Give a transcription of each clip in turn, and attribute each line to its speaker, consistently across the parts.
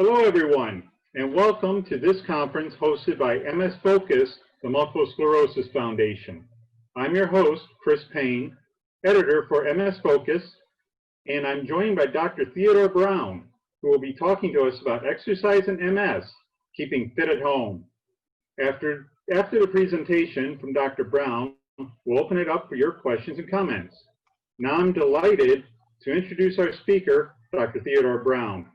Speaker 1: Hello everyone, and welcome to this conference hosted by MS Focus, the Multiple Sclerosis Foundation. I'm your host, Chris Payne, editor for MS Focus, and I'm joined by Dr. Theodore Brown, who will be talking to us about exercise in MS, keeping fit at home. After the presentation from Dr. Brown, we'll open it up for your questions and comments. Now I'm delighted to introduce our speaker, Dr. Theodore Brown.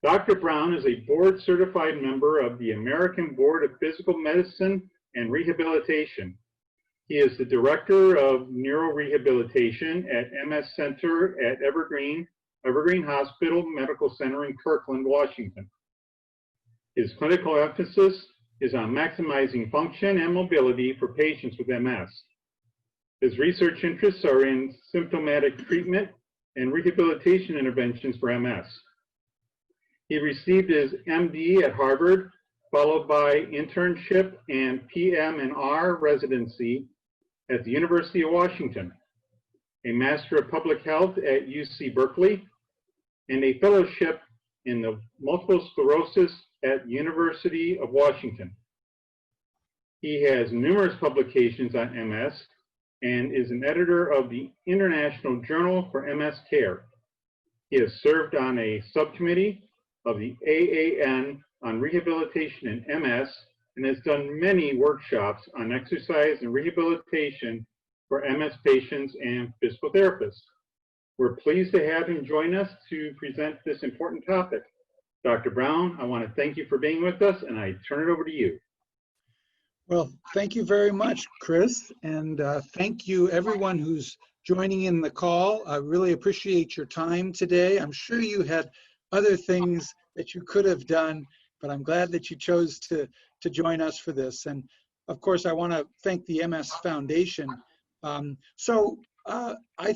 Speaker 1: Dr. Brown is a board-certified member of the American Board of Physical Medicine and Rehabilitation. He is the Director of Neurorehabilitation at MS Center at Evergreen Hospital Medical Center in Kirkland, Washington. His clinical emphasis is on maximizing function and mobility for patients with MS. His research interests are in symptomatic treatment and rehabilitation interventions for MS. He received his MD at Harvard, followed by internship and PM&R residency at the University of Washington, a Master of Public Health at UC Berkeley, and a fellowship in the multiple sclerosis at University of Washington. He has numerous publications on MS and is an editor of the International Journal for MS Care. He has served on a subcommittee of the AAN on rehabilitation in MS and has done many workshops on exercise and rehabilitation for MS patients and physical therapists. We're pleased to have him join us to present this important topic. Dr. Brown, I want to thank you for being with us, and I turn it over to you.
Speaker 2: Well, thank you very much, Chris, and thank you everyone who's joining in the call. I really appreciate your time today. I'm sure you had other things that you could have done, but I'm glad that you chose to join us for this. And of course, I want to thank the MS Foundation. I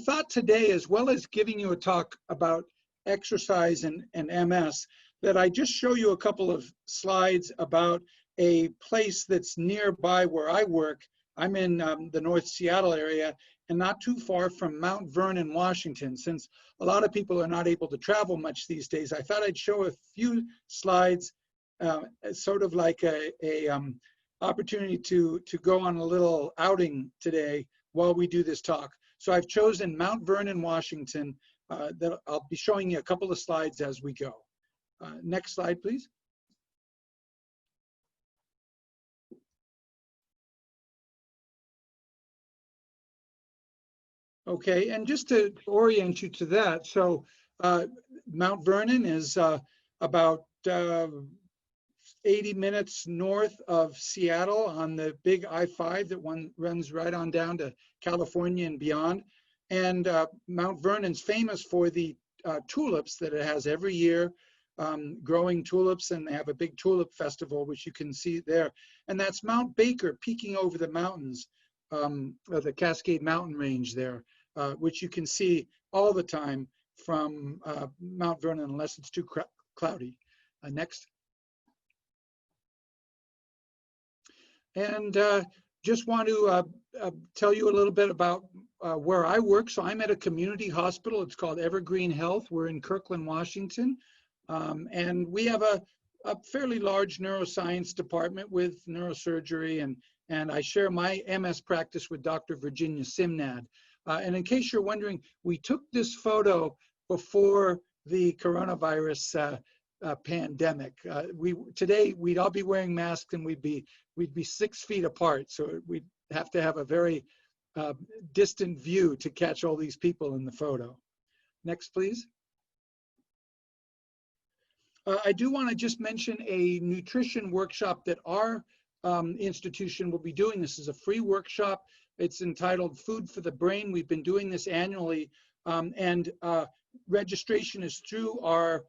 Speaker 2: thought today, as well as giving you a talk about exercise and MS, that I just show you a couple of slides about a place that's nearby where I work. I'm in the North Seattle area and not too far from Mount Vernon, Washington. Since a lot of people are not able to travel much these days, I thought I'd show a few slides, sort of like a opportunity to go on a little outing today while we do this talk. So I've chosen Mount Vernon, Washington. That I'll be showing you a couple of slides as we go. Next slide, please. Okay, and just to orient you to that, so Mount Vernon is about 80 minutes north of Seattle on the big I-5 that runs right on down to California and beyond. And Mount Vernon's famous for the tulips that it has every year, growing tulips, and they have a big tulip festival, which you can see there. And that's Mount Baker peeking over the mountains, the Cascade Mountain Range there, which you can see all the time from Mount Vernon, unless it's too cloudy. Next. And just want to tell you a little bit about where I work. So I'm at a community hospital. It's called Evergreen Health. We're in Kirkland, Washington. And we have a fairly large neuroscience department with neurosurgery, and I share my MS practice with Dr. Virginia Simnad. And in case you're wondering, we took this photo before the coronavirus pandemic. Today we'd all be wearing masks and we'd be 6 feet apart, so we'd have to have a very distant view to catch all these people in the photo. Next, please. I do want to just mention a nutrition workshop that our institution will be doing. This is a free workshop. It's entitled Food for the Brain. We've been doing this annually, and registration is through our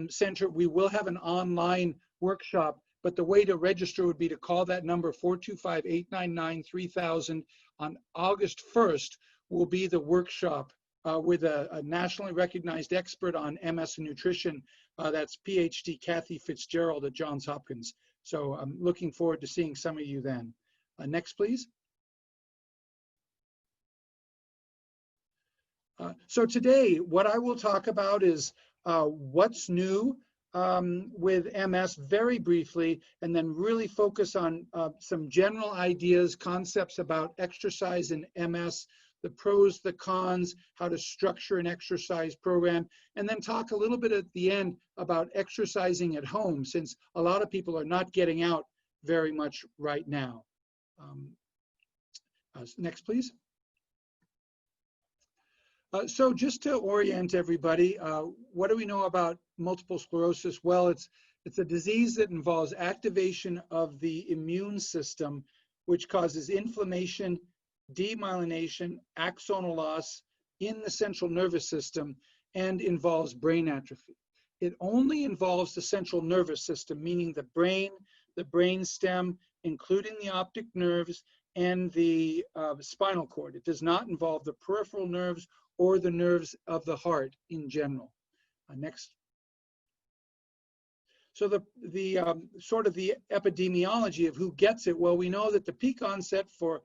Speaker 2: center. We will have an online workshop, but the way to register would be to call that number 425-899-3000. On August 1st will be the workshop with a nationally recognized expert on MS and nutrition. That's PhD Kathy Fitzgerald at Johns Hopkins. So I'm looking forward to seeing some of you then. Next, please. So today, what I will talk about is what's new with MS very briefly, and then really focus on some general ideas, concepts about exercise in MS, the pros, the cons, how to structure an exercise program, and then talk a little bit at the end about exercising at home, since a lot of people are not getting out very much right now. Next, please. So just to orient everybody, what do we know about multiple sclerosis? Well, it's a disease that involves activation of the immune system, which causes inflammation, demyelination, axonal loss in the central nervous system, and involves brain atrophy. It only involves the central nervous system, meaning the brain stem, including the optic nerves and the spinal cord. It does not involve the peripheral nerves or the nerves of the heart in general. Next. So the sort of the epidemiology of who gets it, well, we know that the peak onset for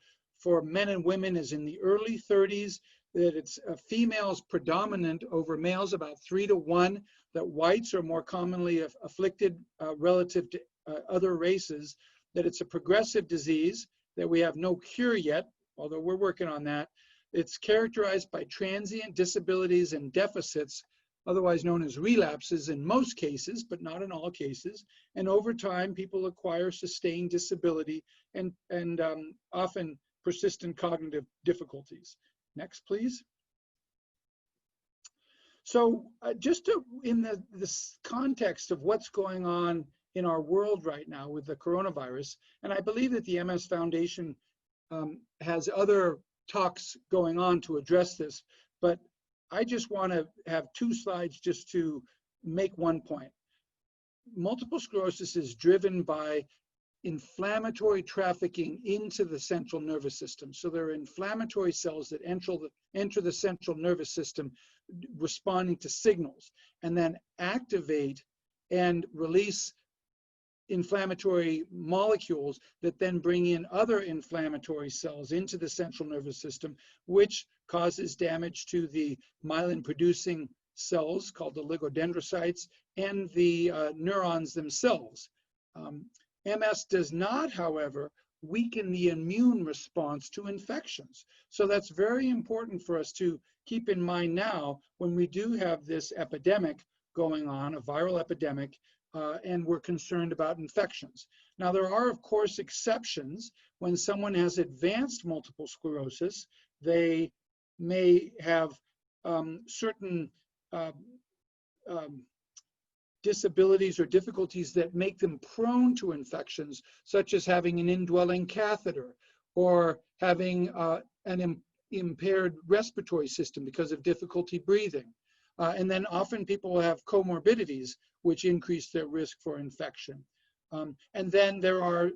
Speaker 2: men and women is in the early 30s, that it's females predominant over males, about 3 to 1, that whites are more commonly afflicted relative to other races, that it's a progressive disease, that we have no cure yet, although we're working on that. It's characterized by transient disabilities and deficits, otherwise known as relapses in most cases, but not in all cases. And over time, people acquire sustained disability and often persistent cognitive difficulties. Next, please. So just in this context of what's going on in our world right now with the coronavirus, and I believe that the MS Foundation has other talks going on to address this, but I just want to have 2 slides just to make one point. Multiple sclerosis is driven by inflammatory trafficking into the central nervous system. So there are inflammatory cells that enter the central nervous system responding to signals, and then activate and release inflammatory molecules that then bring in other inflammatory cells into the central nervous system, which causes damage to the myelin-producing cells called the oligodendrocytes and the neurons themselves. MS does not, however, weaken the immune response to infections. So that's very important for us to keep in mind now when we do have this epidemic going on, a viral epidemic, and we're concerned about infections. Now, there are, of course, exceptions. When someone has advanced multiple sclerosis, they may have certain disabilities or difficulties that make them prone to infections, such as having an indwelling catheter or having an impaired respiratory system because of difficulty breathing. And then often people will have comorbidities which increase their risk for infection. And then there are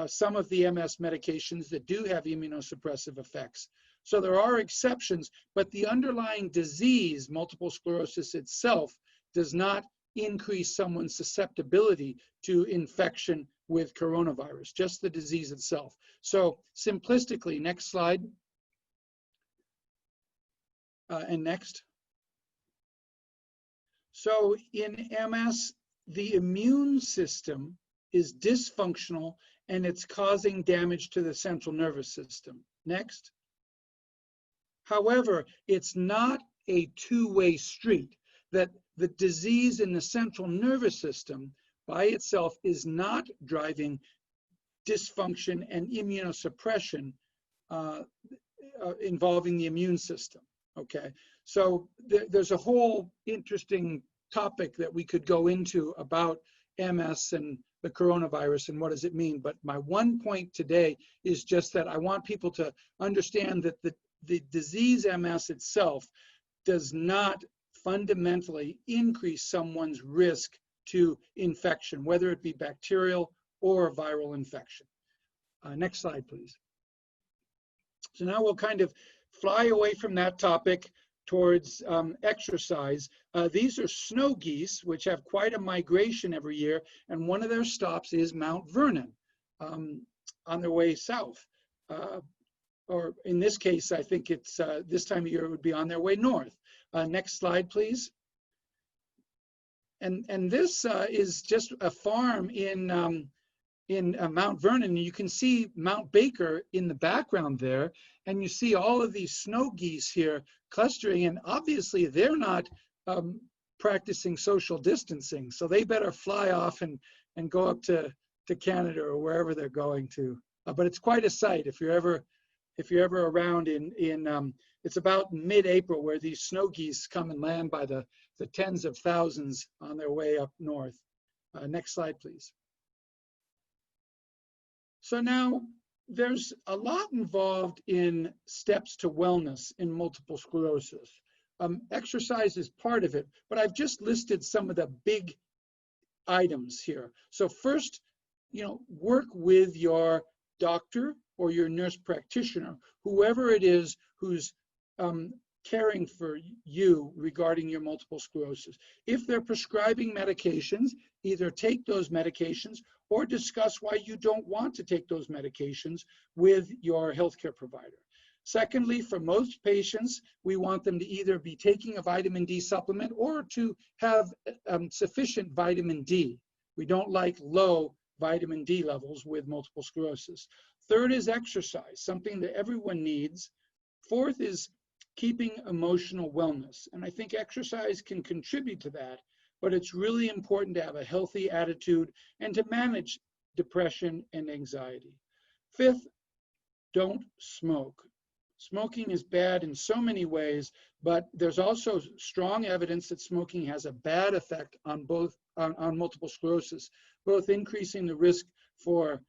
Speaker 2: some of the MS medications that do have immunosuppressive effects. So there are exceptions, but the underlying disease, multiple sclerosis itself, does not increase someone's susceptibility to infection with coronavirus, just the disease itself. So simplistically, next slide. And next. So in MS, the immune system is dysfunctional and it's causing damage to the central nervous system. Next. However, it's not a two-way street, that the disease in the central nervous system by itself is not driving dysfunction and immunosuppression involving the immune system. Okay, so there's a whole interesting topic that we could go into about MS and the coronavirus and what does it mean. But my one point today is just that I want people to understand that the disease MS itself does not fundamentally increase someone's risk to infection, whether it be bacterial or viral infection. Next slide, please. So now we'll kind of fly away from that topic towards exercise. These are snow geese, which have quite a migration every year, and one of their stops is Mount Vernon on their way south. Or in this case, I think it's this time of year it would be on their way north. Next slide, please. And this is just a farm in Mount Vernon. You can see Mount Baker in the background there, and you see all of these snow geese here clustering, and obviously they're not practicing social distancing, so they better fly off and go up to Canada or wherever they're going to. But it's quite a sight if you're ever around in it's about mid-April where these snow geese come and land by the tens of thousands on their way up north. Next slide, please. So now there's a lot involved in steps to wellness in multiple sclerosis. Exercise is part of it, but I've just listed some of the big items here. So first, work with your doctor or your nurse practitioner, whoever it is who's caring for you regarding your multiple sclerosis. If they're prescribing medications, either take those medications or discuss why you don't want to take those medications with your healthcare provider. Secondly, for most patients, we want them to either be taking a vitamin D supplement or to have sufficient vitamin D. We don't like low vitamin D levels with multiple sclerosis. Third is exercise, something that everyone needs. Fourth is keeping emotional wellness. And I think exercise can contribute to that, but it's really important to have a healthy attitude and to manage depression and anxiety. Fifth, don't smoke. Smoking is bad in so many ways, but there's also strong evidence that smoking has a bad effect on multiple sclerosis, both increasing the risk for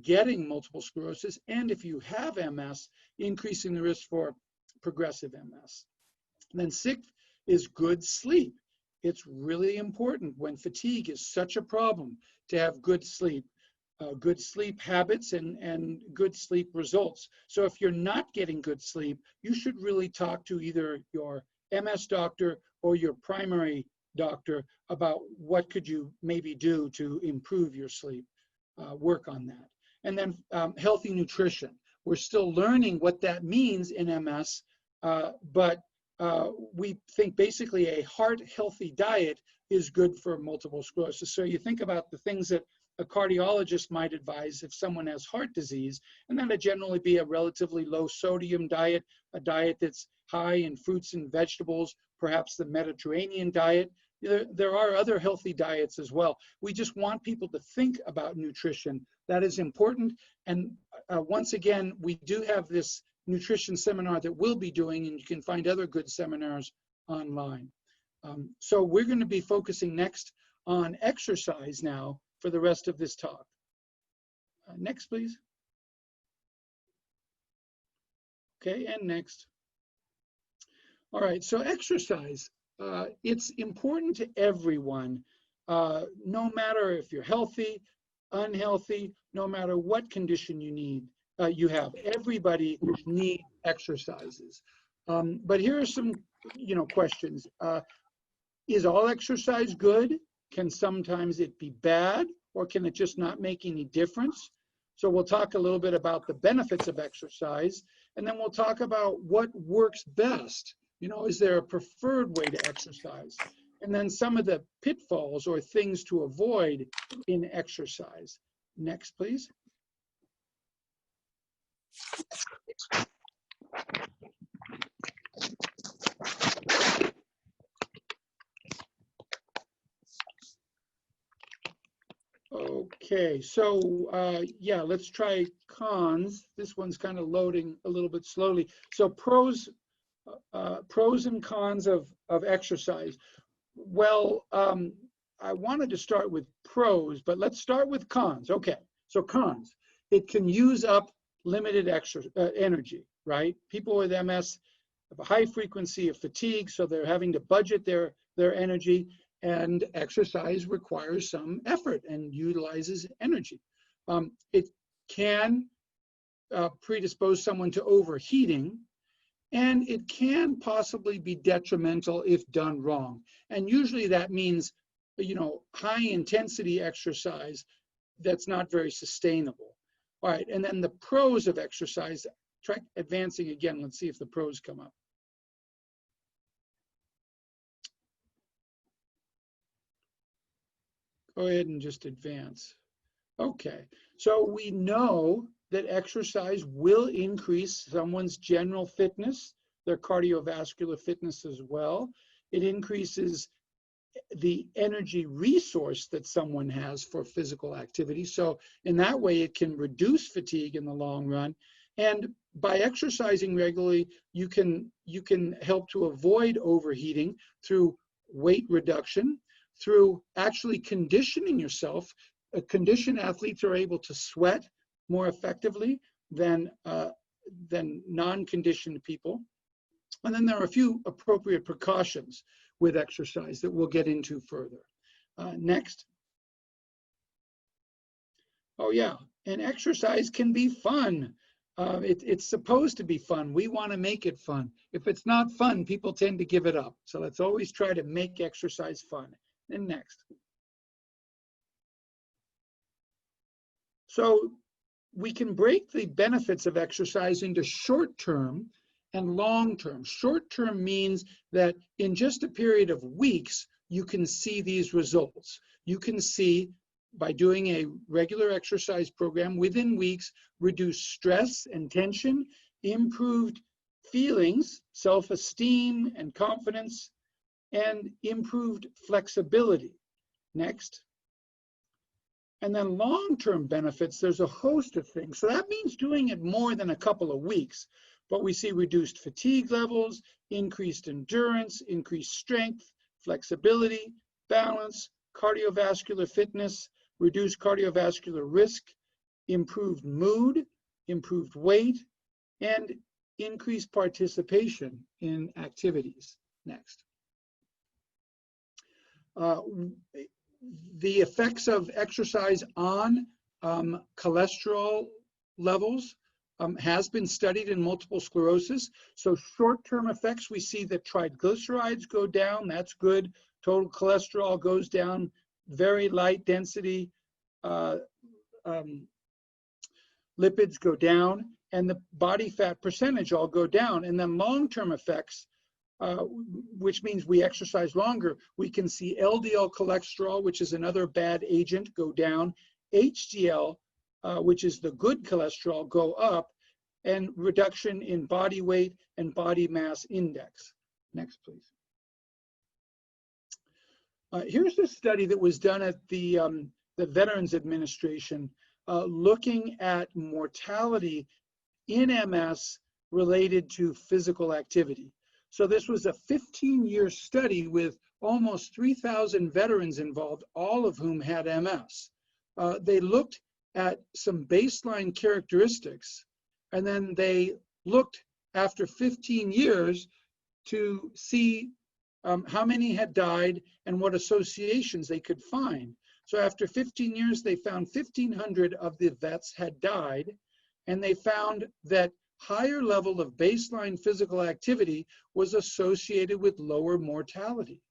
Speaker 2: getting multiple sclerosis, and if you have MS, increasing the risk for progressive MS. And then sixth is good sleep. It's really important when fatigue is such a problem to have good sleep habits and good sleep results. So if you're not getting good sleep, you should really talk to either your MS doctor or your primary doctor about what could you maybe do to improve your sleep, work on that. And then healthy nutrition. We're still learning what that means in MS, but we think basically a heart-healthy diet is good for multiple sclerosis. So you think about the things that a cardiologist might advise if someone has heart disease, and that'd generally be a relatively low sodium diet, a diet that's high in fruits and vegetables, perhaps the Mediterranean diet. There are other healthy diets as well. We just want people to think about nutrition. That is important. And once again, we do have this nutrition seminar that we'll be doing, and you can find other good seminars online. So we're going to be focusing next on exercise now for the rest of this talk. Next, please. Okay, and next. All right, so exercise. It's important to everyone, no matter if you're healthy, unhealthy, no matter what condition you have. Everybody needs exercises. But here are some, questions. Is all exercise good? Can sometimes it be bad, or can it just not make any difference? So we'll talk a little bit about the benefits of exercise, and then we'll talk about what works best. Is there a preferred way to exercise? And then some of the pitfalls or things to avoid in exercise. Next, please. Okay, so yeah, let's try cons. This one's kind of loading a little bit slowly. So pros and cons of exercise. Well, I wanted to start with pros, but let's start with cons. Okay, so cons. It can use up limited energy, right? People with MS have a high frequency of fatigue, so they're having to budget their energy, and exercise requires some effort and utilizes energy. It can predispose someone to overheating, and it can possibly be detrimental if done wrong. And usually that means, high intensity exercise that's not very sustainable. All right, and then the pros of exercise, try advancing again. Let's see if the pros come up. Go ahead and just advance. Okay, so we know that exercise will increase someone's general fitness, their cardiovascular fitness as well. It increases the energy resource that someone has for physical activity. So in that way, it can reduce fatigue in the long run. And by exercising regularly, you can help to avoid overheating through weight reduction, through actually conditioning yourself. Conditioned athletes are able to sweat more effectively than non-conditioned people. And then there are a few appropriate precautions with exercise that we'll get into further. Next. Oh yeah, and exercise can be fun. It's supposed to be fun. We want to make it fun. If it's not fun, people tend to give it up. So let's always try to make exercise fun. And next. So we can break the benefits of exercise into short-term and long-term. Short-term means that in just a period of weeks, you can see these results. You can see, by doing a regular exercise program within weeks, reduce stress and tension, improved feelings, self-esteem and confidence, and improved flexibility. Next. And then long-term benefits, there's a host of things. So that means doing it more than a couple of weeks. But we see reduced fatigue levels, increased endurance, increased strength, flexibility, balance, cardiovascular fitness, reduced cardiovascular risk, improved mood, improved weight, and increased participation in activities. Next. The effects of exercise on cholesterol levels has been studied in multiple sclerosis. So short-term effects, we see that triglycerides go down. That's good. Total cholesterol goes down. Very light density lipids go down, and the body fat percentage all go down. And then long-term effects, which means we exercise longer, we can see LDL cholesterol, which is another bad agent, go down, HDL, which is the good cholesterol, go up, and reduction in body weight and body mass index. Next, please. Here's a study that was done at the Veterans Administration looking at mortality in MS related to physical activity. So this was a 15-year study with almost 3,000 veterans involved, all of whom had MS. They looked at some baseline characteristics, and then they looked after 15 years to see how many had died and what associations they could find. So after 15 years, they found 1,500 of the vets had died, and they found that higher level of baseline physical activity was associated with lower mortality.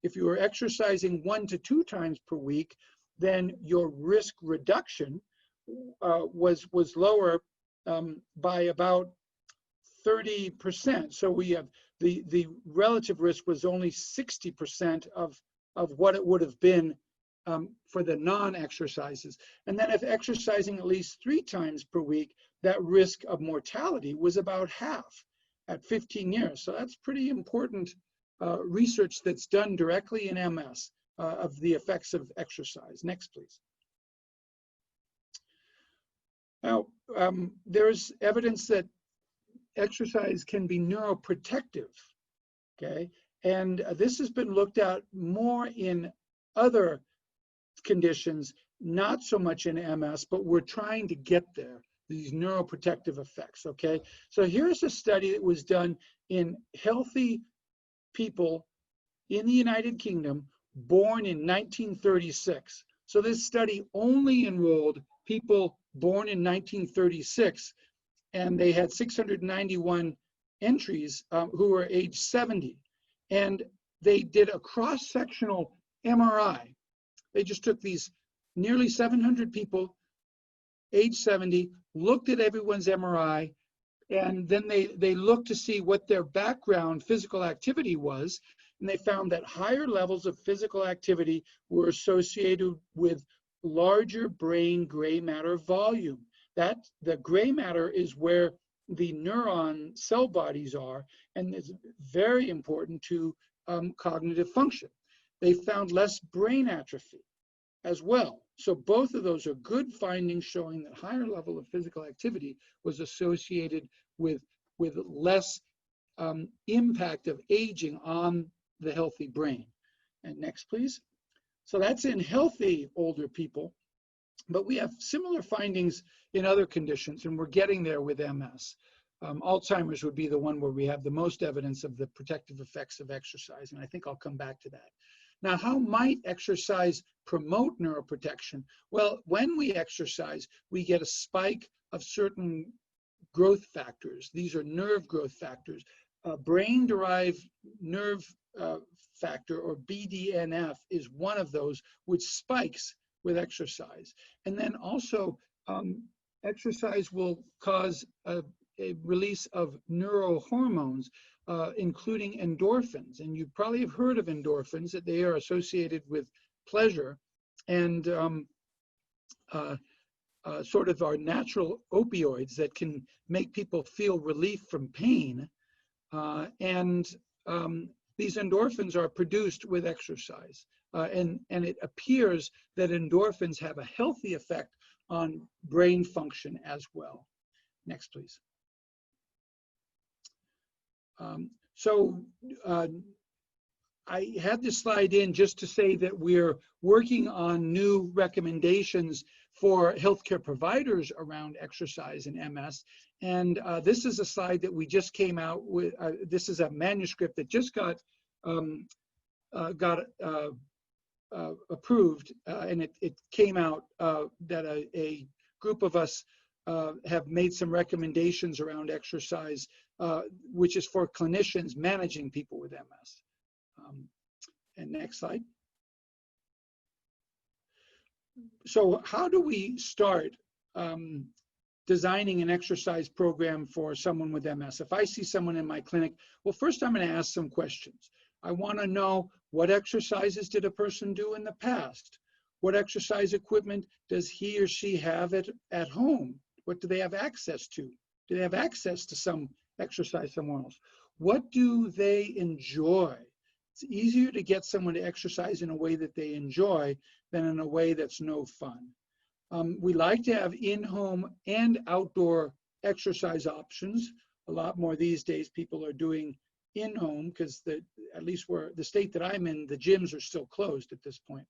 Speaker 2: If you were exercising 1 to 2 times per week, then your risk reduction was lower by about 30%. So we have the relative risk was only 60% of what it would have been for the non-exercises. And then if exercising at least 3 times per week, that risk of mortality was about half at 15 years. So that's pretty important research that's done directly in MS of the effects of exercise. Next, please. Now, there's evidence that exercise can be neuroprotective, okay? And this has been looked at more in other conditions, not so much in MS, but we're trying to get there, these neuroprotective effects, okay? So here's a study that was done in healthy people in the United Kingdom born in 1936. So this study only enrolled people born in 1936, and they had 691 entries who were age 70. And they did a cross-sectional MRI. They just took these nearly 700 people, age 70, looked at everyone's MRI, and then they looked to see what their background physical activity was. and they found that higher levels of physical activity were associated with larger brain gray matter volume. That the gray matter is where the neuron cell bodies are, and it's very important to cognitive function. They found less brain atrophy as well. So both of those are good findings showing that higher level of physical activity was associated with less impact of aging on the healthy brain. And next, please. So that's in healthy older people, but we have similar findings in other conditions, and we're getting there with MS. Alzheimer's would be the one where we have the most evidence of the protective effects of exercise, and I think I'll come back to that. Now, how might exercise promote neuroprotection? Well, when we exercise, we get a spike of certain growth factors. These are nerve growth factors. Brain-derived nerve factor, or BDNF, is one of those, which spikes with exercise. And then also, exercise will cause a release of neurohormones, including endorphins. And you probably have heard of endorphins, that they are associated with pleasure and sort of our natural opioids that can make people feel relief from pain. These endorphins are produced with exercise. And it appears that endorphins have a healthy effect on brain function as well. Next, please. I had this slide in just to say that we're working on new recommendations for healthcare providers around exercise and MS. And this is a slide that we just came out with. This is a manuscript that just got approved, and it came out that a group of us have made some recommendations around exercise, which is for clinicians managing people with MS. And next slide. So how do we start designing an exercise program for someone with MS? If I see someone in my clinic, well, first I'm going to ask some questions. I want to know, what exercises did a person do in the past? What exercise equipment does he or she have at home? What do they have access to? Do they have access to some exercise somewhere else? What do they enjoy? It's easier to get someone to exercise in a way that they enjoy than in a way that's no fun. We like to have in-home and outdoor exercise options. A lot more these days, people are doing in-home because at least where the state that I'm in, the gyms are still closed at this point.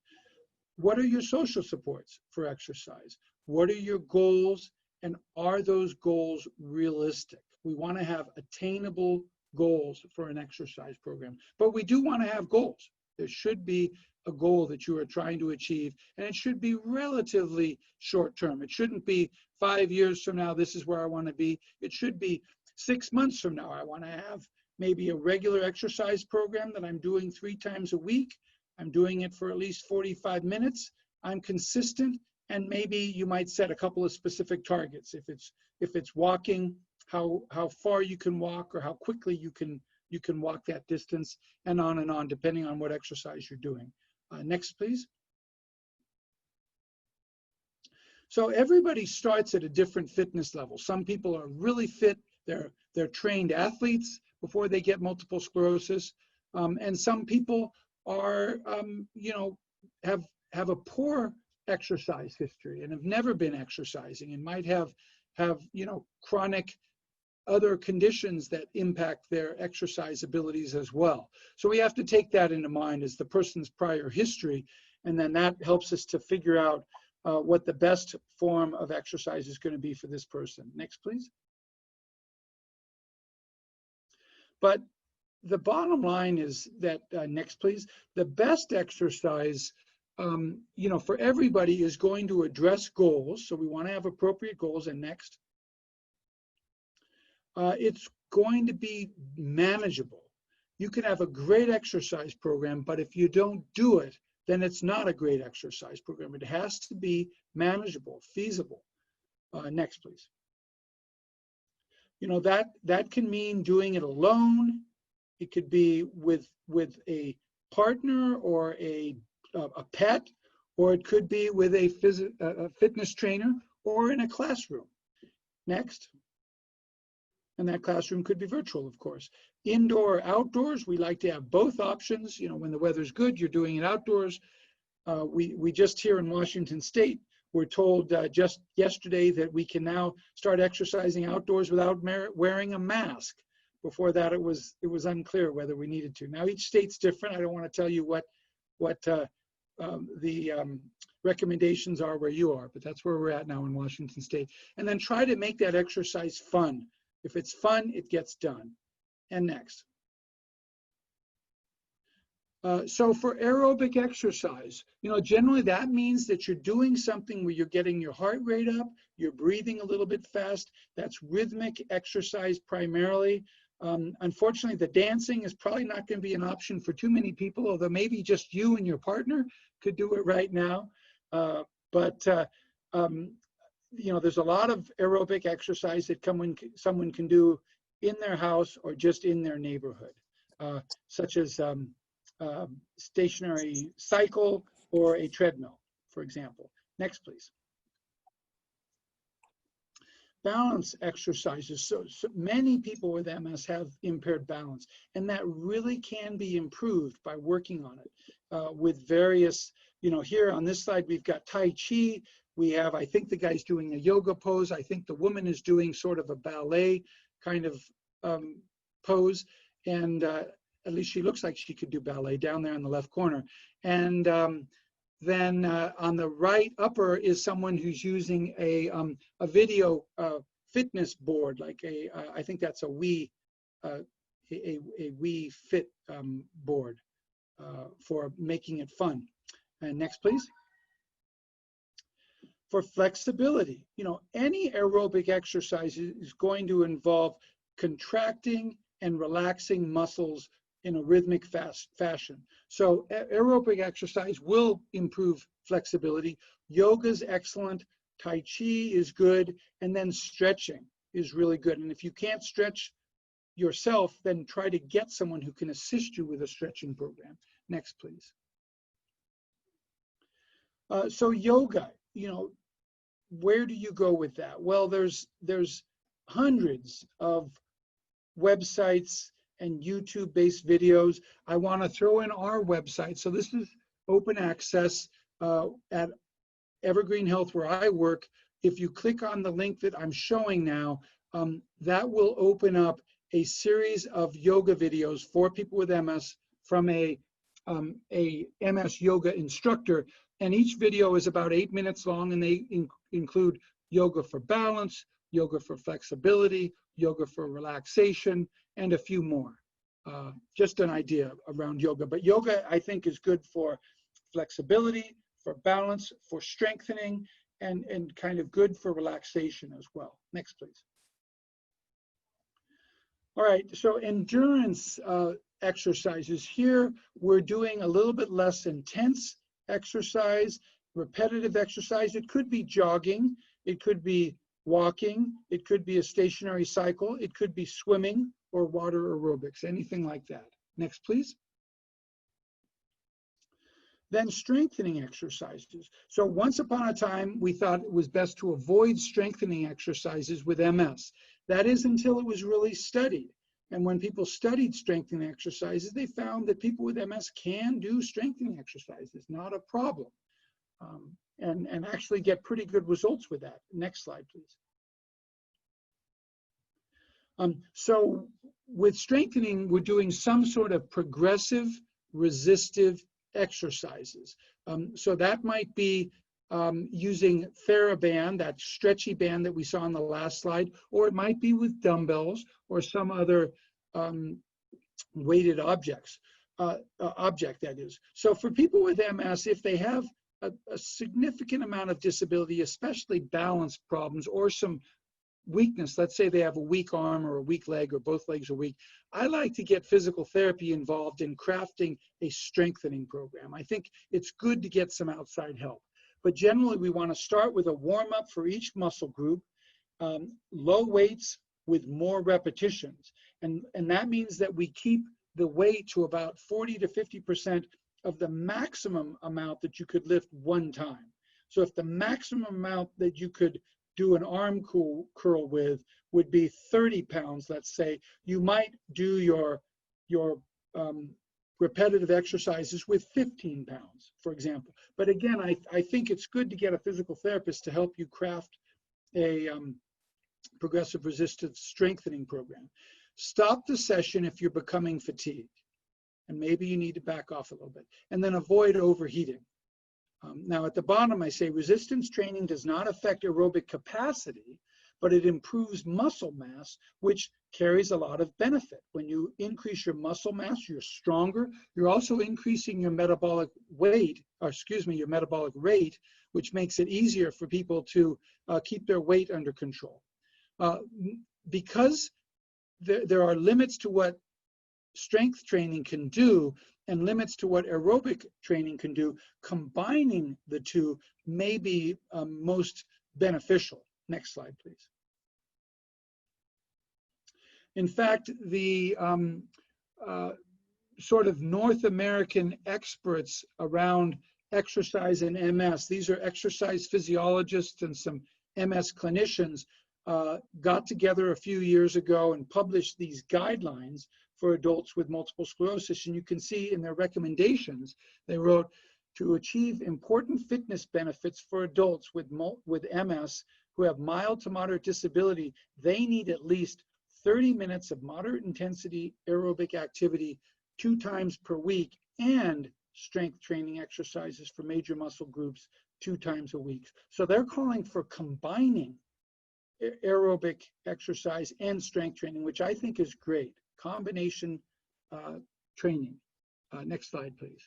Speaker 2: What are your social supports for exercise? What are your goals, and are those goals realistic? We want to have attainable goals for an exercise program, but we do want to have goals. There should be a goal that you are trying to achieve, and it should be relatively short term. It shouldn't be 5 years from now, this is where I want to be. It should be 6 months from now, I want to have maybe a regular exercise program that I'm doing 3 times a week. I'm doing it for at least 45 minutes. I'm consistent, and maybe you might set a couple of specific targets. If it's walking, how far you can walk, or how quickly you can walk that distance, and on, depending on what exercise you're doing. Next, please. So everybody starts at a different fitness level. Some people are really fit. They're trained athletes before they get multiple sclerosis, and some people are, have a poor exercise history and have never been exercising, and might have chronic other conditions that impact their exercise abilities as well. So we have to take that into mind as the person's prior history, and then that helps us to figure out what the best form of exercise is going to be for this person. Next, please. But the bottom line is that, next, please, the best exercise for everybody is going to address goals. So we want to have appropriate goals. And next, it's going to be manageable. You can have a great exercise program, but if you don't do it, then it's not a great exercise program. It has to be manageable, feasible. Next, please. That can mean doing it alone. It could be with a partner or a pet, or it could be with a fitness trainer or in a classroom. Next. And that classroom could be virtual, of course. Indoor or outdoors, we like to have both options. You know, when the weather's good, you're doing it outdoors. We just here in Washington State were told just yesterday that we can now start exercising outdoors without wearing a mask. Before that, it was unclear whether we needed to. Now each state's different. I don't want to tell you what the recommendations are where you are, but that's where we're at now in Washington State. And then try to make that exercise fun. If it's fun, it gets done. And next. So for aerobic exercise, you know, generally that means that you're doing something where you're getting your heart rate up, you're breathing a little bit fast. That's rhythmic exercise primarily. Unfortunately, the dancing is probably not going to be an option for too many people, although maybe just you and your partner could do it right now. You know, there's a lot of aerobic exercise that someone can do in their house or just in their neighborhood, such as stationary cycle or a treadmill, for example. Next, please. Balance exercises. So many people with MS have impaired balance, and that really can be improved by working on it with various, you know, here on this slide, we've got Tai Chi. We have, I think the guy's doing a yoga pose. I think the woman is doing sort of a ballet kind of pose. And at least she looks like she could do ballet down there in the left corner. And then on the right upper is someone who's using a video fitness board, like I think that's a Wii Fit board for making it fun. And next, please. For flexibility, you know, any aerobic exercise is going to involve contracting and relaxing muscles in a rhythmic fashion. So aerobic exercise will improve flexibility. Yoga's excellent, Tai Chi is good, and then stretching is really good. And if you can't stretch yourself, then try to get someone who can assist you with a stretching program. Next, please. So yoga, you know, where do you go with that? Well, there's hundreds of websites and YouTube-based videos. I want to throw in our website. So this is open access at Evergreen Health, where I work. If you click on the link that I'm showing now, that will open up a series of yoga videos for people with MS from a MS yoga instructor. And each video is about 8 minutes long, and they include yoga for balance, yoga for flexibility, yoga for relaxation, and a few more. Just an idea around yoga. But yoga, I think, is good for flexibility, for balance, for strengthening, and kind of good for relaxation as well. Next, please. All right, so endurance exercises. Here, we're doing a little bit less intense exercise, repetitive exercise. It could be jogging, it could be walking, it could be a stationary cycle, it could be swimming or water aerobics, anything like that. Next, please. Then strengthening exercises. So once upon a time, we thought it was best to avoid strengthening exercises with MS. That is until it was really studied. And when people studied strengthening exercises, they found that people with MS can do strengthening exercises, not a problem, and actually get pretty good results with that. Next slide, please. So with strengthening, we're doing some sort of progressive resistive exercises. So that might be using TheraBand, that stretchy band that we saw on the last slide, or it might be with dumbbells or some other weighted object that is. So for people with MS, if they have a significant amount of disability, especially balance problems or some weakness, let's say they have a weak arm or a weak leg or both legs are weak, I like to get physical therapy involved in crafting a strengthening program. I think it's good to get some outside help. But generally, we want to start with a warm-up for each muscle group, low weights with more repetitions. And that means that we keep the weight to about 40 to 50% of the maximum amount that you could lift one time. So if the maximum amount that you could do an arm curl with would be 30 pounds, let's say, you might do your repetitive exercises with 15 pounds, for example. But again, I think it's good to get a physical therapist to help you craft a progressive resistance strengthening program. Stop the session if you're becoming fatigued, and maybe you need to back off a little bit, and then avoid overheating. Now at the bottom I say resistance training does not affect aerobic capacity, but it improves muscle mass, which carries a lot of benefit. When you increase your muscle mass, you're stronger. You're also increasing your metabolic weight, or excuse me, your metabolic rate, which makes it easier for people to keep their weight under control. Because there are limits to what strength training can do and limits to what aerobic training can do, combining the two may be most beneficial. Next slide, please. In fact, the sort of North American experts around exercise and MS, these are exercise physiologists and some MS clinicians, got together a few years ago and published these guidelines for adults with multiple sclerosis. And you can see in their recommendations, they wrote, to achieve important fitness benefits for adults with MS who have mild to moderate disability, they need at least 30 minutes of moderate intensity aerobic activity 2 times per week and strength training exercises for major muscle groups 2 times a week. So they're calling for combining aerobic exercise and strength training, which I think is great. Combination training. Next slide, please.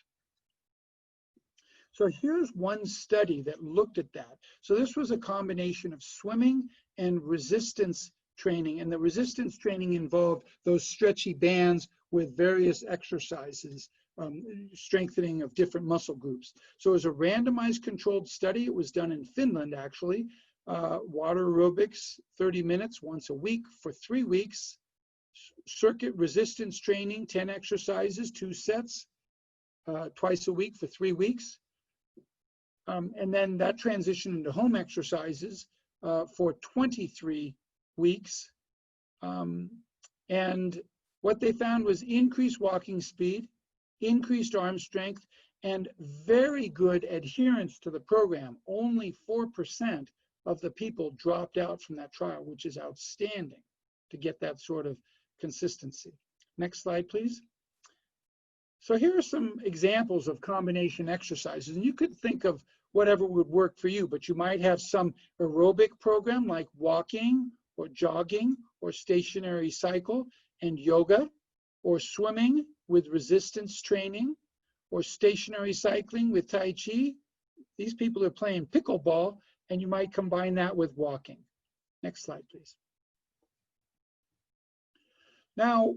Speaker 2: So here's one study that looked at that. So this was a combination of swimming and resistance training, and the resistance training involved those stretchy bands with various exercises, strengthening of different muscle groups. So it was a randomized controlled study. It was done in Finland, actually. Water aerobics, 30 minutes once a week for 3 weeks. Circuit resistance training, 10 exercises, 2 sets, twice a week for 3 weeks. And then that transitioned into home exercises for 23 weeks. And what they found was increased walking speed, increased arm strength, and very good adherence to the program. Only 4% of the people dropped out from that trial, which is outstanding to get that sort of consistency. Next slide, please. So here are some examples of combination exercises, and you could think of whatever would work for you, but you might have some aerobic program like walking or jogging or stationary cycle and yoga, or swimming with resistance training, or stationary cycling with Tai Chi. These people are playing pickleball, and you might combine that with walking. Next slide, please. Now,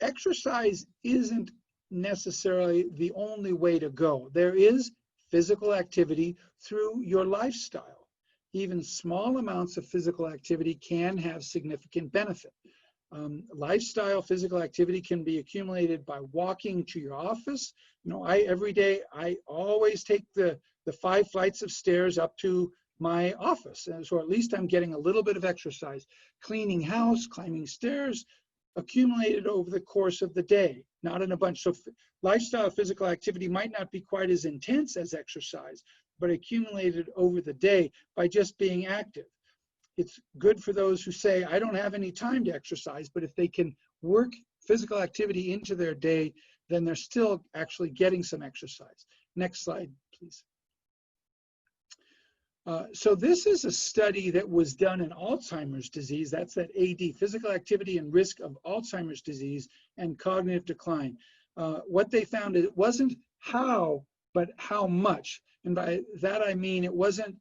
Speaker 2: exercise isn't necessarily the only way to go. There is physical activity through your lifestyle. Even small amounts of physical activity can have significant benefit. Lifestyle physical activity can be accumulated by walking to your office. You know, every day I always take the 5 flights of stairs up to my office, and so at least I'm getting a little bit of exercise. Cleaning house, climbing stairs, accumulated over the course of the day, not in a bunch. So lifestyle physical activity might not be quite as intense as exercise, but accumulated over the day by just being active. It's good for those who say, I don't have any time to exercise, but if they can work physical activity into their day, then they're still actually getting some exercise. Next slide, please. So this is a study that was done in Alzheimer's disease. That's that AD, physical activity and risk of Alzheimer's disease and cognitive decline. What they found, it wasn't how, but how much. And by that I mean it wasn't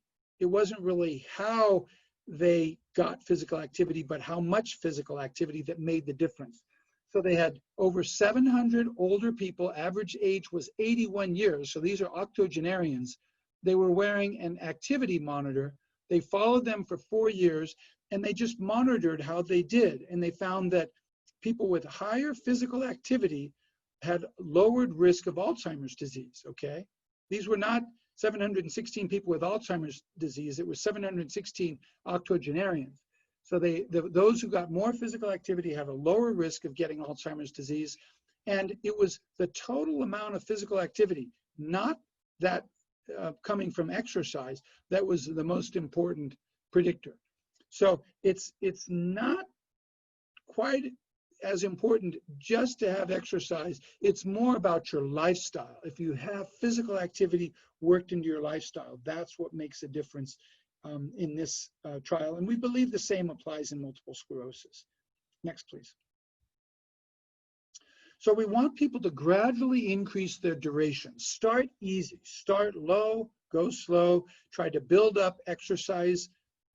Speaker 2: really how they got physical activity, but how much physical activity that made the difference. So they had over 700 older people, average age was 81 years. So these are octogenarians. They were wearing an activity monitor. They followed them for 4 years, and they just monitored how they did. And they found that people with higher physical activity had lowered risk of Alzheimer's disease, okay? These were not 716 people with Alzheimer's disease, it was 716 octogenarians. So those who got more physical activity had a lower risk of getting Alzheimer's disease. And it was the total amount of physical activity, not that coming from exercise, that was the most important predictor. So it's not quite as important just to have exercise. It's more about your lifestyle. If you have physical activity worked into your lifestyle, that's what makes a difference in this trial. And we believe the same applies in multiple sclerosis. Next, please. So we want people to gradually increase their duration. Start easy, start low, go slow, try to build up exercise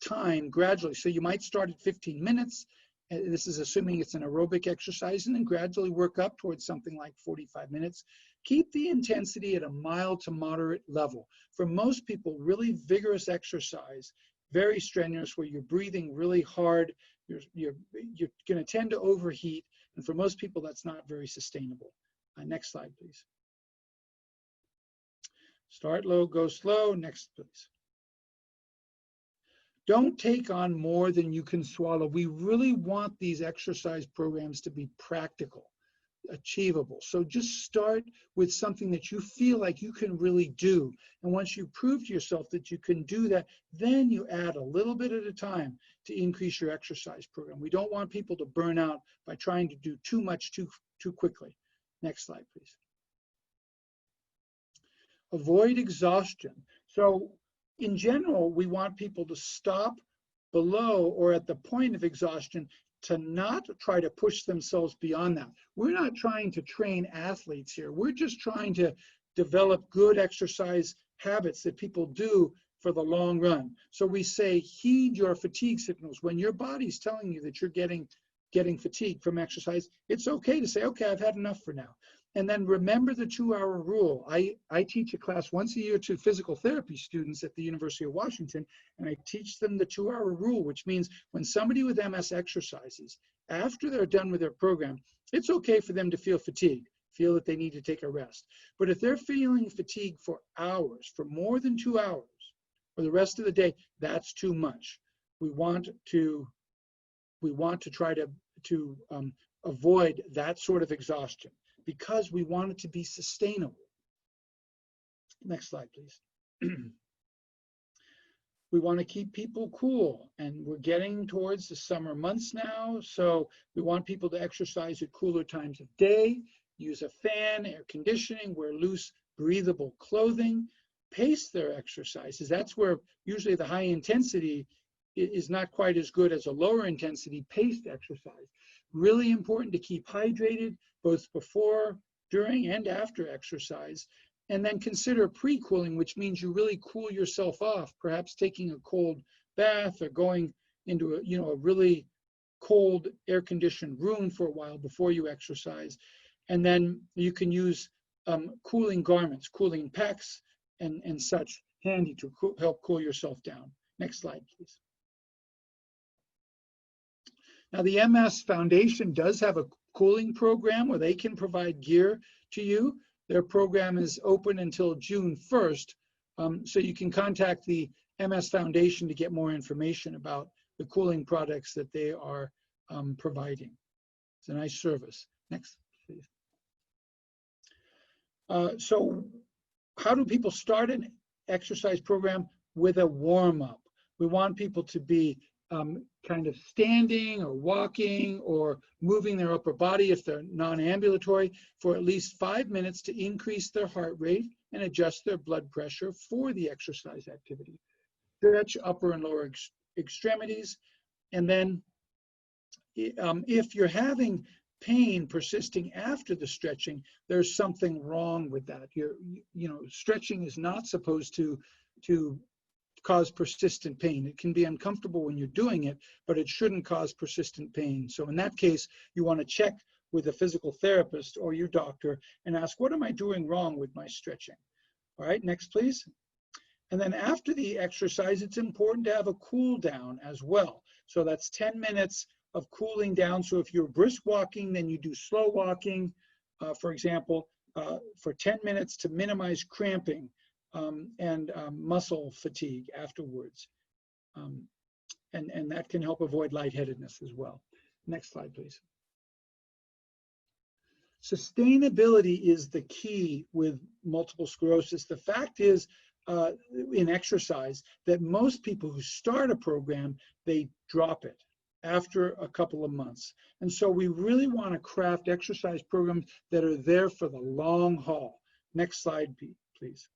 Speaker 2: time gradually. So you might start at 15 minutes. This is assuming it's an aerobic exercise, and then gradually work up towards something like 45 minutes. Keep the intensity at a mild to moderate level. For most people, really vigorous exercise, very strenuous, where you're breathing really hard, you're going to tend to overheat, and for most people, that's not very sustainable. Next slide, please. Start low, go slow. Next, please. Don't take on more than you can swallow. We really want these exercise programs to be practical, achievable. So just start with something that you feel like you can really do. And once you prove to yourself that you can do that, then you add a little bit at a time to increase your exercise program. We don't want people to burn out by trying to do too much too quickly. Next slide, please. Avoid exhaustion. So in general, we want people to stop below or at the point of exhaustion, to not try to push themselves beyond that. We're not trying to train athletes here. We're just trying to develop good exercise habits that people do for the long run. So we say, heed your fatigue signals. When your body's telling you that you're getting fatigued from exercise, it's okay to say, okay, I've had enough for now. And then remember the 2-hour rule. I teach a class once a year to physical therapy students at the University of Washington, and I teach them the 2-hour rule, which means when somebody with MS exercises, after they're done with their program, it's okay for them to feel fatigued, feel that they need to take a rest. But if they're feeling fatigued for hours, for more than 2 hours, or the rest of the day, that's too much. We want to try to avoid that sort of exhaustion, because we want it to be sustainable. Next slide, please. We want to keep people cool, and we're getting towards the summer months now, so we want people to exercise at cooler times of day, use a fan, air conditioning, wear loose, breathable clothing, pace their exercises. That's where usually the high intensity is not quite as good as a lower intensity paced exercise. Really important to keep hydrated, both before, during, and after exercise. And then consider pre-cooling, which means you really cool yourself off, perhaps taking a cold bath or going into a really cold air-conditioned room for a while before you exercise. And then you can use cooling garments, cooling packs, and such handy to help cool yourself down. Next slide, please. Now, the MS Foundation does have a cooling program where they can provide gear to you. Their program is open until June 1st, so you can contact the MS Foundation to get more information about the cooling products that they are providing. It's a nice service. Next, please. So how do people start an exercise program? With a warm-up. We want people to be kind of standing or walking or moving their upper body if they're non-ambulatory for at least 5 minutes to increase their heart rate and adjust their blood pressure for the exercise activity. Stretch upper and lower extremities. And then if you're having pain persisting after the stretching, there's something wrong with that. Stretching is not supposed to cause persistent pain. It can be uncomfortable when you're doing it, but it shouldn't cause persistent pain. So in that case, you want to check with a physical therapist or your doctor and ask, what am I doing wrong with my stretching? All right, next, please. And then after the exercise, it's important to have a cool down as well. So that's 10 minutes of cooling down. So if you're brisk walking, then you do slow walking, for example, for 10 minutes to minimize cramping and muscle fatigue afterwards. And that can help avoid lightheadedness as well. Next slide, please. Sustainability is the key with multiple sclerosis. The fact is, in exercise, that most people who start a program, they drop it after a couple of months. And so we really want to craft exercise programs that are there for the long haul. Next slide, please.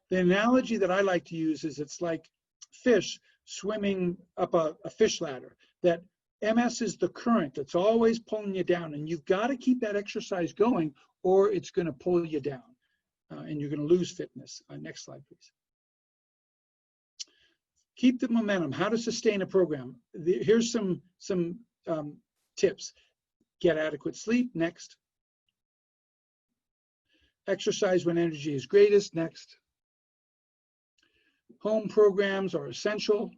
Speaker 2: The analogy that I like to use is it's like fish swimming up a fish ladder, that MS is the current that's always pulling you down, and you've got to keep that exercise going or it's going to pull you down and you're going to lose fitness. Next slide, please. Keep the momentum. How to sustain a program. Here's some tips. Get adequate sleep. Next. Exercise when energy is greatest. Next. Home programs are essential,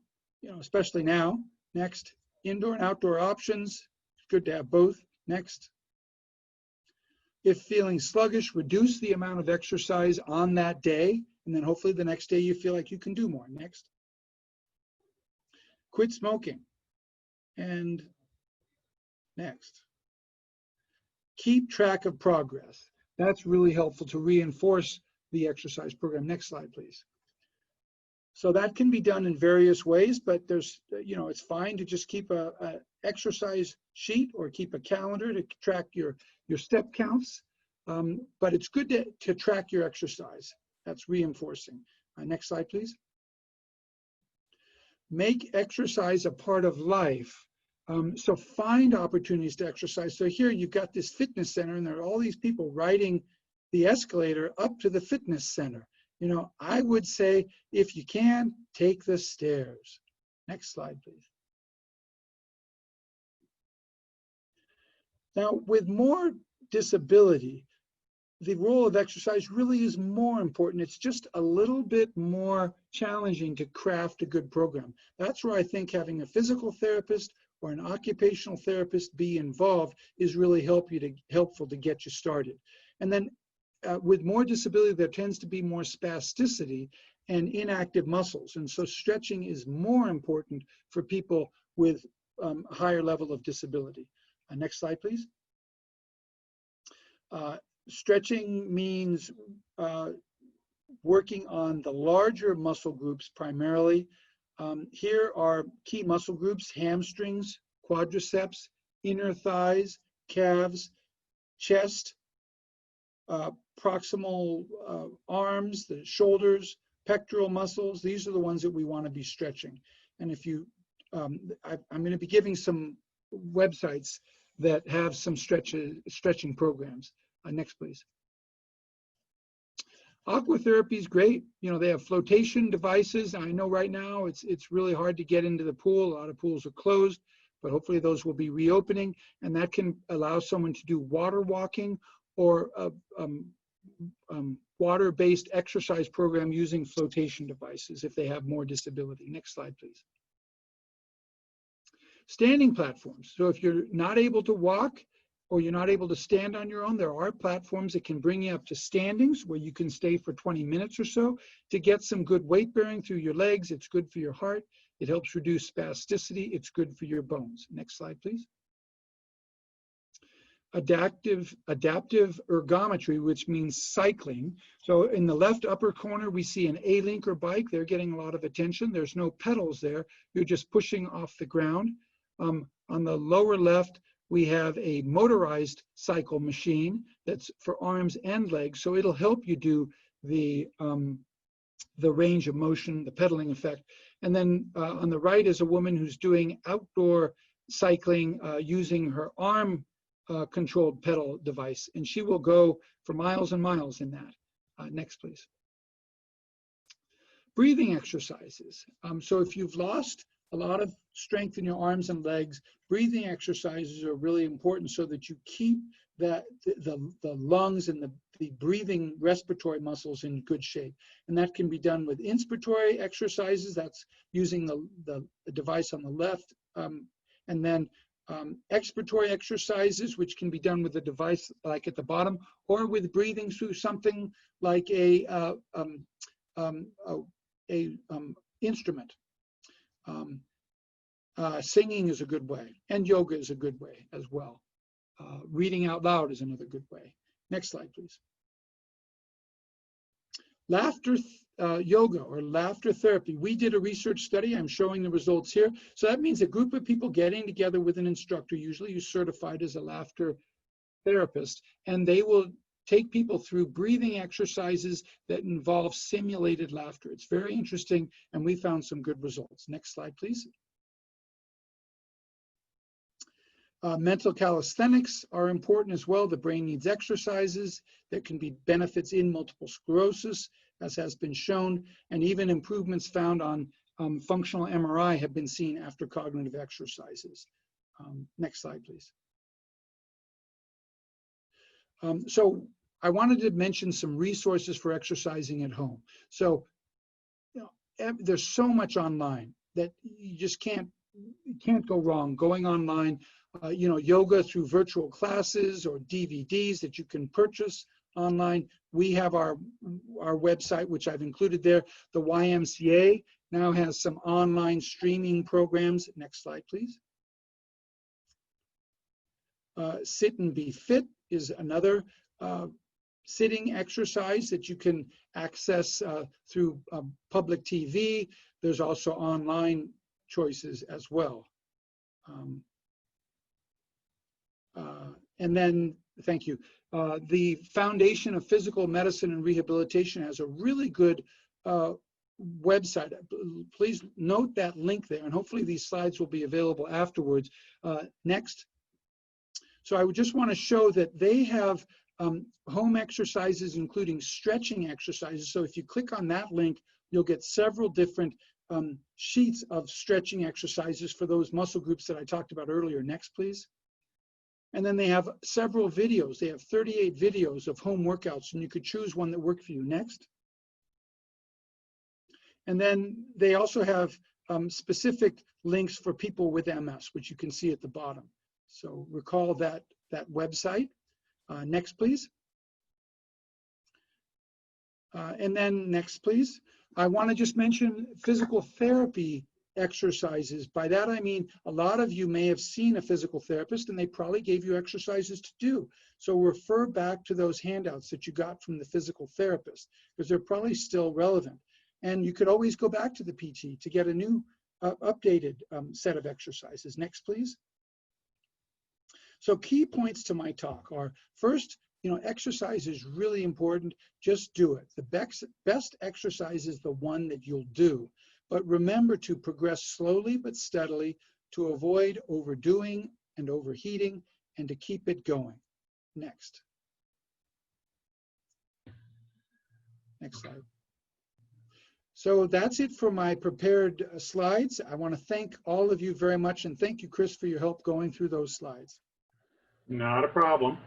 Speaker 2: especially now. Next. Indoor and outdoor options. It's good to have both. Next. If feeling sluggish, reduce the amount of exercise on that day, and then hopefully the next day you feel like you can do more. Next. Quit smoking. And next. Keep track of progress. That's really helpful to reinforce the exercise program. Next slide, please. So that can be done in various ways, but there's, it's fine to just keep a exercise sheet or keep a calendar to track your step counts. But it's good to track your exercise. That's reinforcing. Next slide, please. Make exercise a part of life. So find opportunities to exercise. So here you've got this fitness center, and there are all these people riding the escalator up to the fitness center. I would say, if you can, take the stairs. Next slide, please. Now, with more disability, the role of exercise really is more important. It's just a little bit more challenging to craft a good program. That's where I think having a physical therapist or an occupational therapist be involved is really helpful to get you started. And then with more disability, there tends to be more spasticity and inactive muscles. And so stretching is more important for people with a higher level of disability. Next slide, please. Stretching means working on the larger muscle groups primarily. Here are key muscle groups: hamstrings, quadriceps, inner thighs, calves, chest, proximal arms, the shoulders, pectoral muscles. These are the ones that we want to be stretching. And if you, I'm going to be giving some websites that have some stretching programs. Next, please. Aquatherapy is great. They have flotation devices. I know right now it's really hard to get into the pool. A lot of pools are closed, but hopefully those will be reopening, and that can allow someone to do water walking or a water-based exercise program using flotation devices if they have more disability. Next slide, please. Standing platforms. So if you're not able to walk or you're not able to stand on your own, there are platforms that can bring you up to standings where you can stay for 20 minutes or so to get some good weight bearing through your legs. It's good for your heart. It helps reduce spasticity. It's good for your bones. Next slide, please. Adaptive ergometry, which means cycling. So in the left upper corner, we see an A-Linker bike. They're getting a lot of attention. There's no pedals there. You're just pushing off the ground. On the lower left, we have a motorized cycle machine that's for arms and legs. So it'll help you do the range of motion, the pedaling effect. And then on the right is a woman who's doing outdoor cycling using her arm controlled pedal device, and she will go for miles and miles in that. Next, please. Breathing exercises. So if you've lost a lot of strength in your arms and legs, breathing exercises are really important so that you keep the lungs and the breathing respiratory muscles in good shape. And that can be done with inspiratory exercises. That's using the device on the left. And then Expiratory exercises, which can be done with a device like at the bottom, or with breathing through something like a instrument. Singing is a good way, and yoga is a good way as well. Reading out loud is another good way. Next slide, please. Laughter yoga or laughter therapy. We did a research study. I'm showing the results here. So that means a group of people getting together with an instructor, usually who's certified as a laughter therapist, and they will take people through breathing exercises that involve simulated laughter. It's very interesting, and we found some good results. Next slide, please. Mental calisthenics are important as well. The brain needs exercises. There can be benefits in multiple sclerosis, as has been shown, and even improvements found on functional MRI have been seen after cognitive exercises. Next slide, please. So I wanted to mention some resources for exercising at home. So there's so much online that you just can't go wrong going online. Yoga through virtual classes or DVDs that you can purchase online. We have our website, which I've included there. The YMCA now has some online streaming programs. Next slide, please. Sit and Be Fit is another sitting exercise that you can access through public TV. There's also online choices as well. And then, thank you. The Foundation of Physical Medicine and Rehabilitation has a really good website. Please note that link there, and hopefully these slides will be available afterwards. Next. So I would just want to show that they have home exercises, including stretching exercises. So if you click on that link, you'll get several different sheets of stretching exercises for those muscle groups that I talked about earlier. Next, please. And then they have several videos. They have 38 videos of home workouts, and you could choose one that worked for you. Next. And then they also have specific links for people with MS, which you can see at the bottom. So recall that website. Next, please. And then next, please. I want to just mention physical therapy exercises. By that, I mean, a lot of you may have seen a physical therapist and they probably gave you exercises to do. So refer back to those handouts that you got from the physical therapist, because they're probably still relevant. And you could always go back to the PT to get a new updated set of exercises. Next, please. So key points to my talk are, first, exercise is really important. Just do it. The best exercise is the one that you'll do. But remember to progress slowly but steadily, to avoid overdoing and overheating, and to keep it going. Next. Next slide. So that's it for my prepared slides. I want to thank all of you very much, and thank you, Chris, for your help going through those slides.
Speaker 1: Not a problem.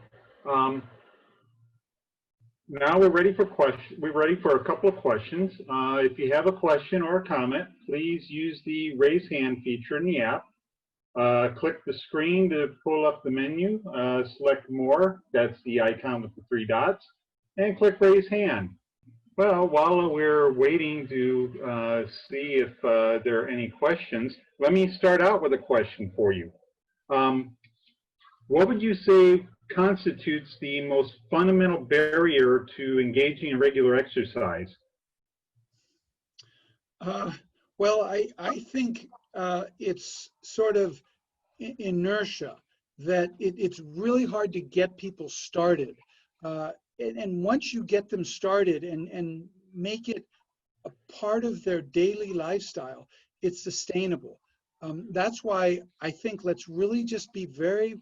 Speaker 1: Now we're ready for questions. We're ready for a couple of questions. If you have a question or a comment, please use the raise hand feature in the app. Click the screen to pull up the menu. Select more. That's the icon with the 3 dots, and click raise hand. Well, while we're waiting to see if there are any questions, let me start out with a question for you. What would you say constitutes the most fundamental barrier to engaging in regular exercise?
Speaker 2: Well, I think it's sort of inertia, that it's really hard to get people started. And once you get them started and make it a part of their daily lifestyle, it's sustainable. That's why I think let's really just be very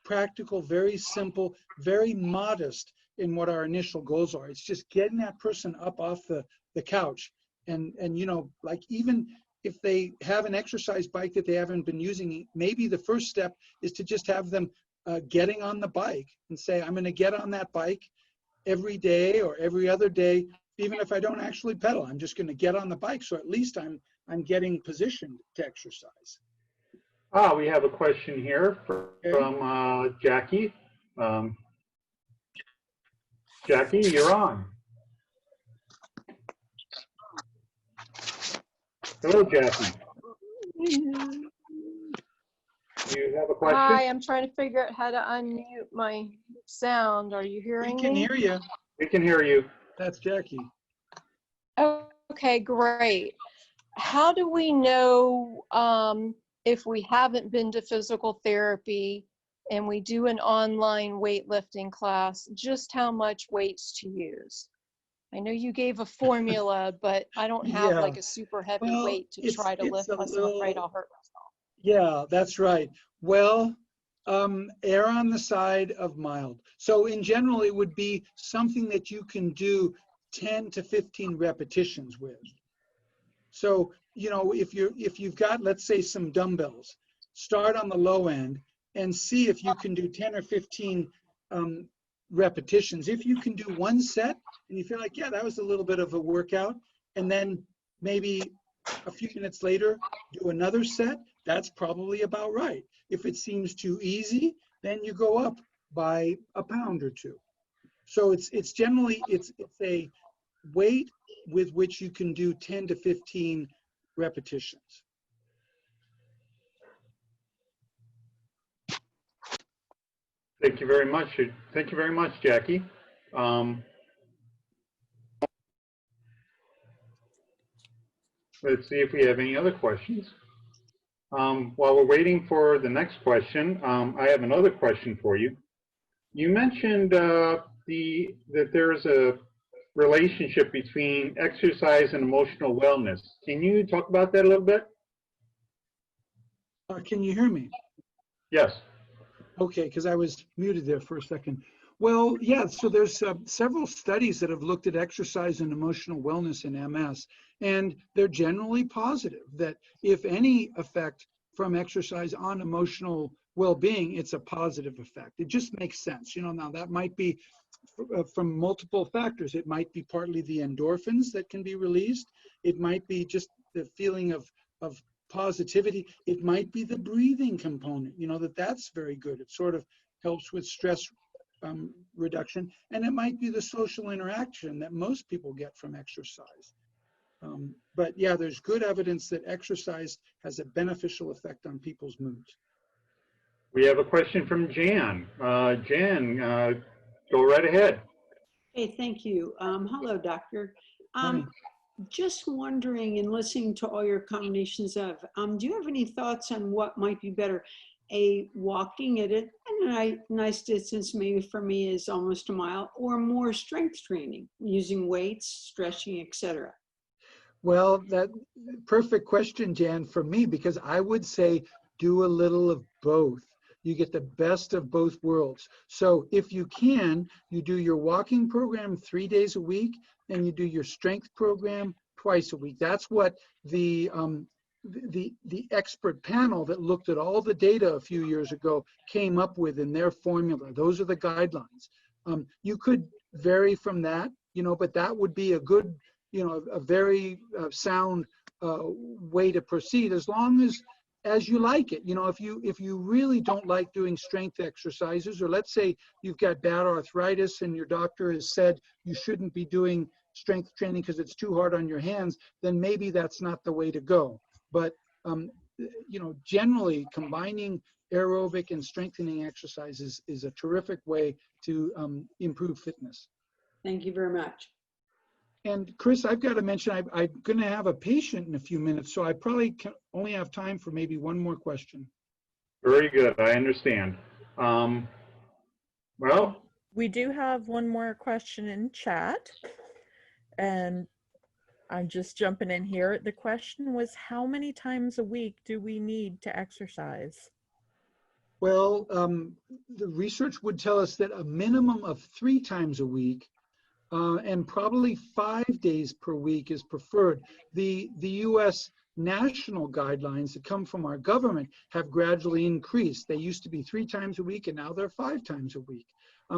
Speaker 2: practical, very simple, very modest in what our initial goals are. It's just getting that person up off the couch. And like, even if they have an exercise bike that they haven't been using, maybe the first step is to just have them getting on the bike and say, I'm going to get on that bike every day or every other day, even if I don't actually pedal. I'm just going to get on the bike, so at least I'm getting positioned to exercise.
Speaker 1: We have a question here from Jackie. Um, Jackie, you're on. Hello, Jackie. Do you have a question?
Speaker 3: Hi, I'm trying to figure out how to unmute my sound. Are you hearing
Speaker 2: We can
Speaker 3: me?
Speaker 2: hear you.
Speaker 1: We can hear you.
Speaker 2: That's Jackie.
Speaker 3: Okay, great. How do we know if we haven't been to physical therapy and we do an online weightlifting class, just how much weights to use? I know you gave a formula, but I don't have
Speaker 2: Yeah.
Speaker 3: like a super heavy
Speaker 2: Well,
Speaker 3: weight to try to lift
Speaker 2: a
Speaker 3: unless I'm afraid
Speaker 2: little,
Speaker 3: I'll hurt myself.
Speaker 2: yeah, that's right. Well, err on the side of mild. So in general, it would be something that you can do 10 to 15 repetitions with. So, you know, if you've got, let's say, some dumbbells, start on the low end and see if you can do 10 or 15 repetitions. If you can do one set and you feel like, yeah, that was a little bit of a workout, and then maybe a few minutes later, do another set, that's probably about right. If it seems too easy, then you go up by a pound or two. So it's generally, it's a weight with which you can do 10 to 15 repetitions.
Speaker 1: Thank you very much. Thank you very much, Jackie. Let's see if we have any other questions. While we're waiting for the next question, I have another question for you. You mentioned that there's a relationship between exercise and emotional wellness. Can you talk about that a little bit?
Speaker 2: Can you hear me?
Speaker 1: Yes.
Speaker 2: Okay, because I was muted there for a second. Well, yeah, so there's several studies that have looked at exercise and emotional wellness in MS, and they're generally positive that if any effect from exercise on emotional well-being, it's a positive effect. It just makes sense. You know, now that might be from multiple factors. It might be partly the endorphins that can be released. It might be just the feeling of positivity. It might be the breathing component, you know, that's very good. It sort of helps with stress reduction. And it might be the social interaction that most people get from exercise. But yeah, there's good evidence that exercise has a beneficial effect on people's moods.
Speaker 1: We have a question from Jan. Jan, go right ahead.
Speaker 4: Hey, thank you. Hello, doctor.
Speaker 2: Hi.
Speaker 4: Just wondering, in listening to all your combinations of, do you have any thoughts on what might be better? Walking at a nice distance, maybe for me is almost a mile, or more strength training, using weights, stretching, etc.?
Speaker 2: Well, that perfect question, Jan, for me, because I would say do a little of both. You get the best of both worlds. So if you can, you do your walking program 3 days a week, and you do your strength program twice a week. That's what the expert panel that looked at all the data a few years ago came up with in their formula. Those are the guidelines. You could vary from that, you know, but that would be a good, you know, a very sound way to proceed, as long as you like it. You know, if you really don't like doing strength exercises, or let's say you've got bad arthritis and your doctor has said you shouldn't be doing strength training because it's too hard on your hands, then maybe that's not the way to go. But you know, generally combining aerobic and strengthening exercises is a terrific way to improve fitness.
Speaker 4: Thank you very much.
Speaker 2: And Chris, I've got to mention, I'm going to have a patient in a few minutes, so I probably can only have time for maybe one more question.
Speaker 1: Very good. I understand. Well,
Speaker 5: we do have one more question in chat, and I'm just jumping in here. The question was, how many times a week do we need to exercise?
Speaker 2: Well, the research would tell us that a minimum of 3 times a week and probably 5 days per week is preferred. The US national guidelines that come from our government have gradually increased. They used to be 3 times a week, and now they're 5 times a week.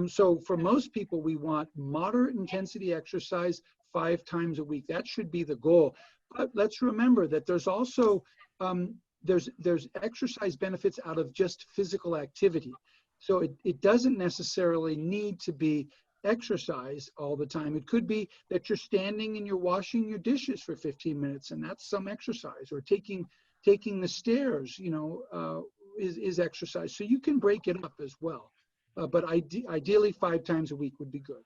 Speaker 2: So for most people, we want moderate intensity exercise 5 times a week. That should be the goal. But let's remember that there's also there's exercise benefits out of just physical activity. So it doesn't necessarily need to be exercise all the time. It could be that you're standing and you're washing your dishes for 15 minutes, and that's some exercise. Or taking the stairs, you know, is exercise. So you can break it up as well. But ideally 5 times a week would be good.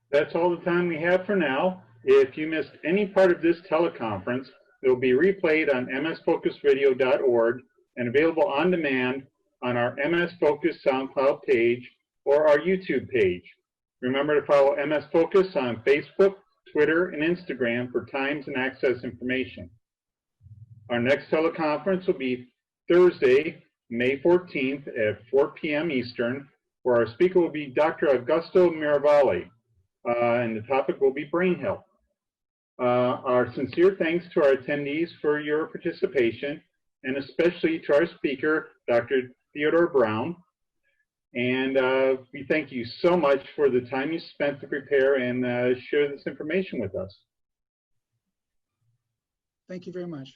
Speaker 1: That's all the time we have for now. If you missed any part of this teleconference, it will be replayed on msfocusradio.org and available on demand on our MS Focus SoundCloud page or our YouTube page. Remember to follow MS Focus on Facebook, Twitter, and Instagram for times and access information. Our next teleconference will be Thursday, May 14th at 4 p.m. Eastern, where our speaker will be Dr. Augusto Miravalli, and the topic will be brain health. Our sincere thanks to our attendees for your participation, and especially to our speaker, Dr. Theodore Brown. And we thank you so much for the time you spent to prepare and share this information with us.
Speaker 2: Thank you very much.